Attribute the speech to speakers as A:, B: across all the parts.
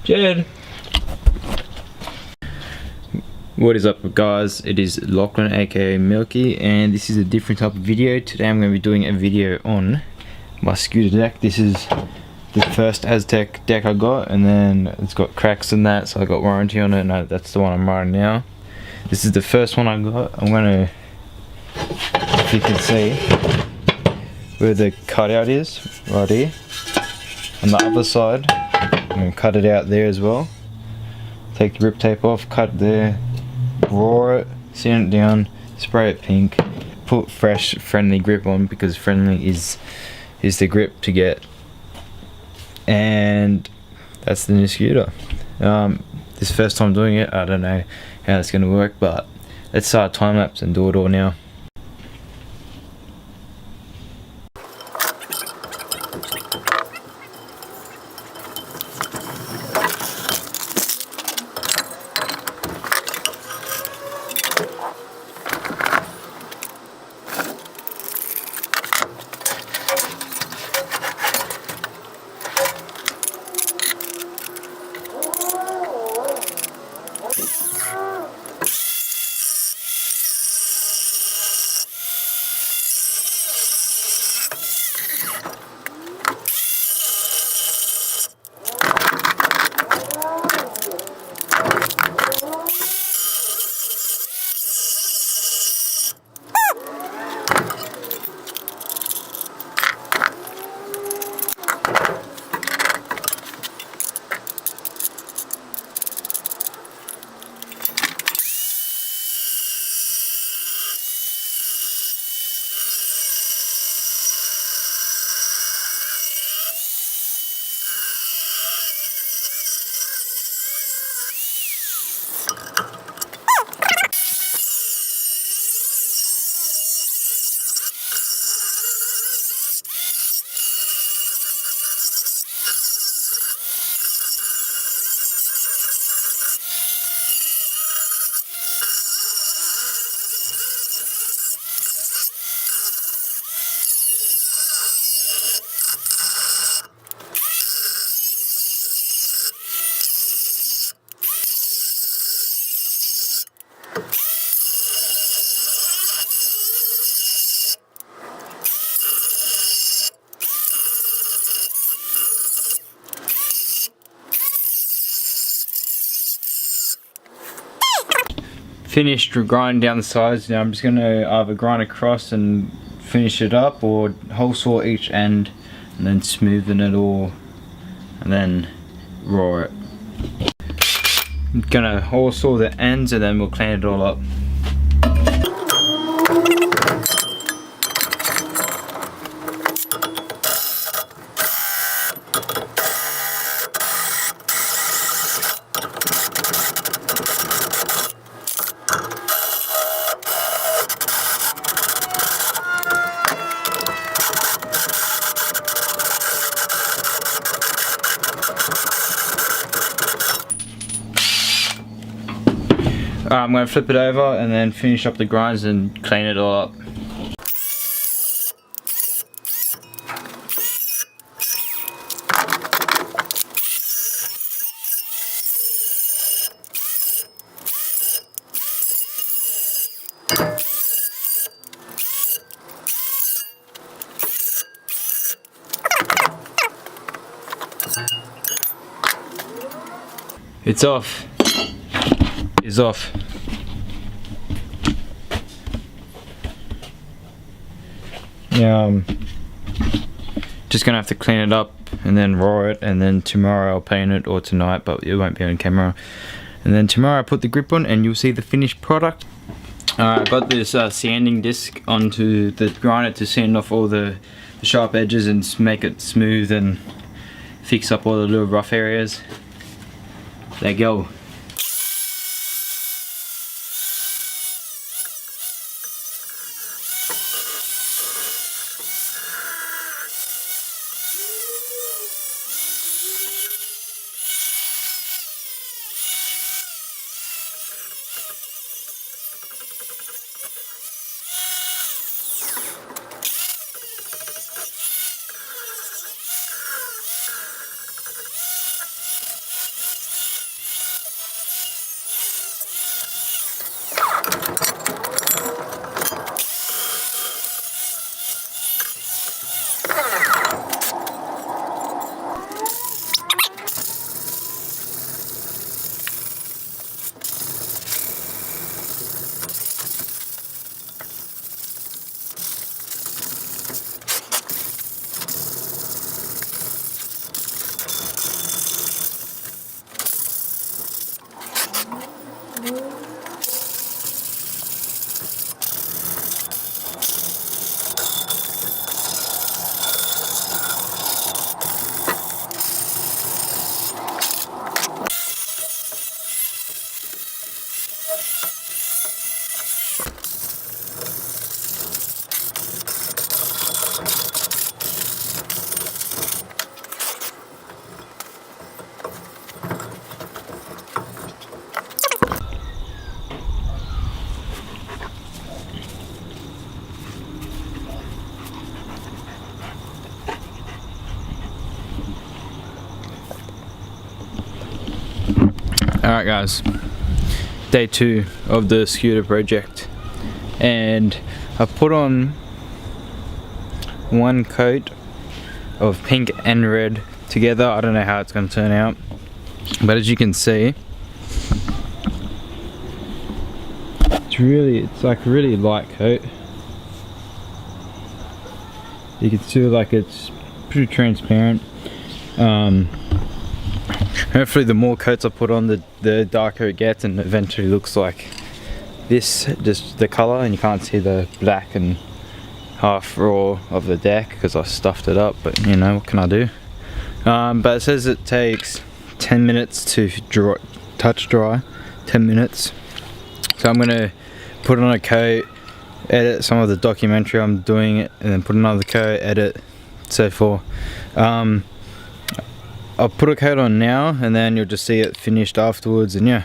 A: Jed! What is up guys, it is Lachlan aka Milky, and this is a different type of video. Today I'm going to be doing a video on my scooter deck. This is the first Aztek deck I got, and then it's got cracks in that, so I got warranty on it, and that's the one I'm riding now. This is the first one I got. I'm going to, if you can see where the cutout is, right here. On the other side, I'm going to cut it out there as well. Take the rip tape off, cut it there, raw it, sand it down, spray it pink, put fresh friendly grip on, because friendly is the grip to get, and that's the new scooter. This first time doing it, I don't know how it's going to work, but let's start time lapse and do it all now. Finished grinding down the sides. Now I'm just going to either grind across and finish it up, or hole saw each end and then smoothen it all and then raw it. I'm gonna hole saw the ends and then we'll clean it all up. I'm going to flip it over and then finish up the grinds and clean it all up. It's off. It's off. Yeah, just gonna have to clean it up and then raw it, and then tomorrow I'll paint it, or tonight, but it won't be on camera. And then tomorrow I put the grip on and you'll see the finished product. I got this sanding disc onto the grinder to sand off all the sharp edges and make it smooth and fix up all the little rough areas. There you go. Alright guys, day 2 of the scooter project, and I put on one coat of pink and red together. I don't know how it's going to turn out, but as you can see, it's like a really light coat. You can see like it's pretty transparent. Hopefully the more coats I put on, the darker it gets, and eventually looks like this, just the color, and you can't see the black and half raw of the deck because I stuffed it up, but you know, what can I do? But it says it takes 10 minutes to touch dry, 10 minutes. So I'm gonna put on a coat, edit some of the documentary I'm doing it, and then put another coat, edit, so forth. I'll put a coat on now, and then you'll just see it finished afterwards, and yeah.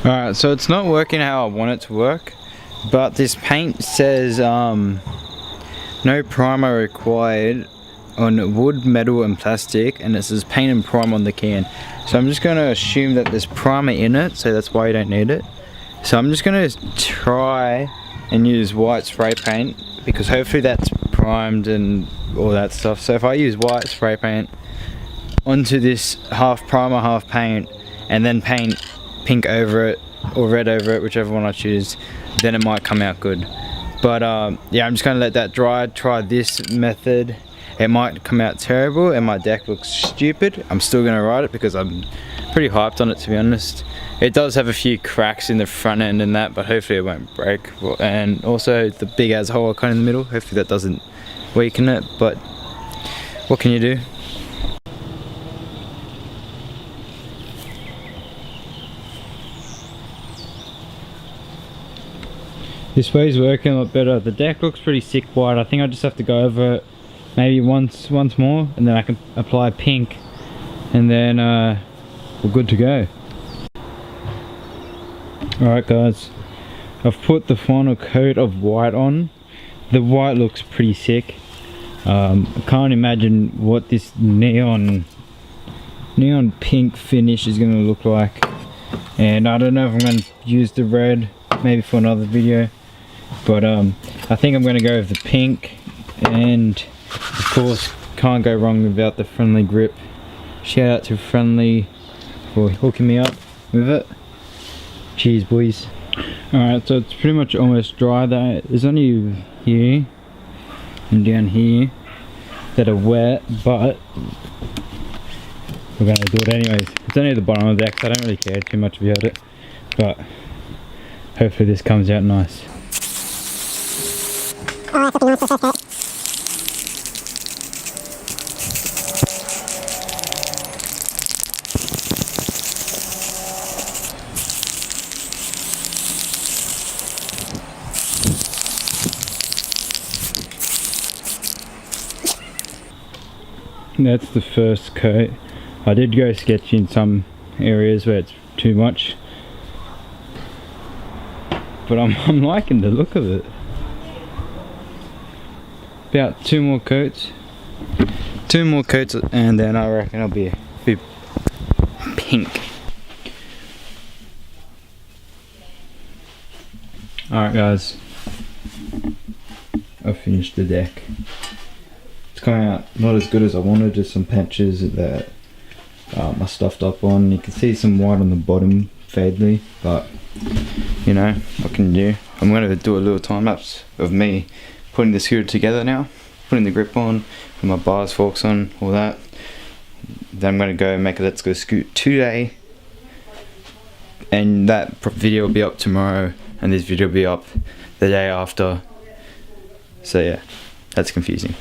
A: Alright, so it's not working how I want it to work, but this paint says no primer required on wood, metal and plastic, and it says paint and prime on the can. So I'm just going to assume that there's primer in it, so that's why you don't need it. So I'm just going to try and use white spray paint, because hopefully that's primed and all that stuff. So if I use white spray paint onto this half primer, half paint, and then paint pink over it or red over it, whichever one I choose, then it might come out good. But yeah, I'm just gonna let that dry, try this method. It might come out terrible and my deck looks stupid. I'm still gonna ride it because I'm pretty hyped on it, to be honest. It does have a few cracks in the front end and that, but hopefully it won't break. And also the big ass hole kind of in the middle, hopefully that doesn't weaken it, but what can you do? This way is working a lot better. The deck looks pretty sick white. I think I just have to go over it maybe once more, and then I can apply pink, and then we're good to go. Alright guys, I've put the final coat of white on. The white looks pretty sick. I can't imagine what this neon pink finish is going to look like, and I don't know if I'm going to use the red maybe for another video. But I think I'm going to go with the pink, and of course can't go wrong without the Friendly grip. Shout out to Friendly for hooking me up with it. Cheers boys. Alright, so it's pretty much almost dry. There's only here and down here that are wet, but we're going to do it anyways. It's only at the bottom of the deck, so I don't really care too much about it, but hopefully this comes out nice.
B: Alright, looking nice for the first coat.
A: That's the first coat. I did go sketchy in some areas where it's too much, but I'm liking the look of it. About 2 more coats, and then I reckon it'll be pink. Alright guys, I've finished the deck. It's coming out not as good as I wanted, just some patches that I stuffed up on. You can see some white on the bottom vaguely, but you know, what can you do? I'm going to do a little time lapse of me putting the scooter together now, putting the grip on, putting my bars, forks on, all that. Then I'm going to go make a Let's Go Scoot today, and that video will be up tomorrow, and this video will be up the day after. So yeah, that's confusing.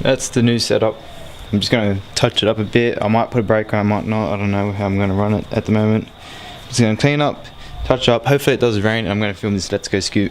A: That's the new setup. I'm just going to touch it up a bit. I might put a brake on, I might not. I don't know how I'm going to run it at the moment. Just going to clean up, touch up. Hopefully it does rain and I'm going to film this Let's Go Scoot.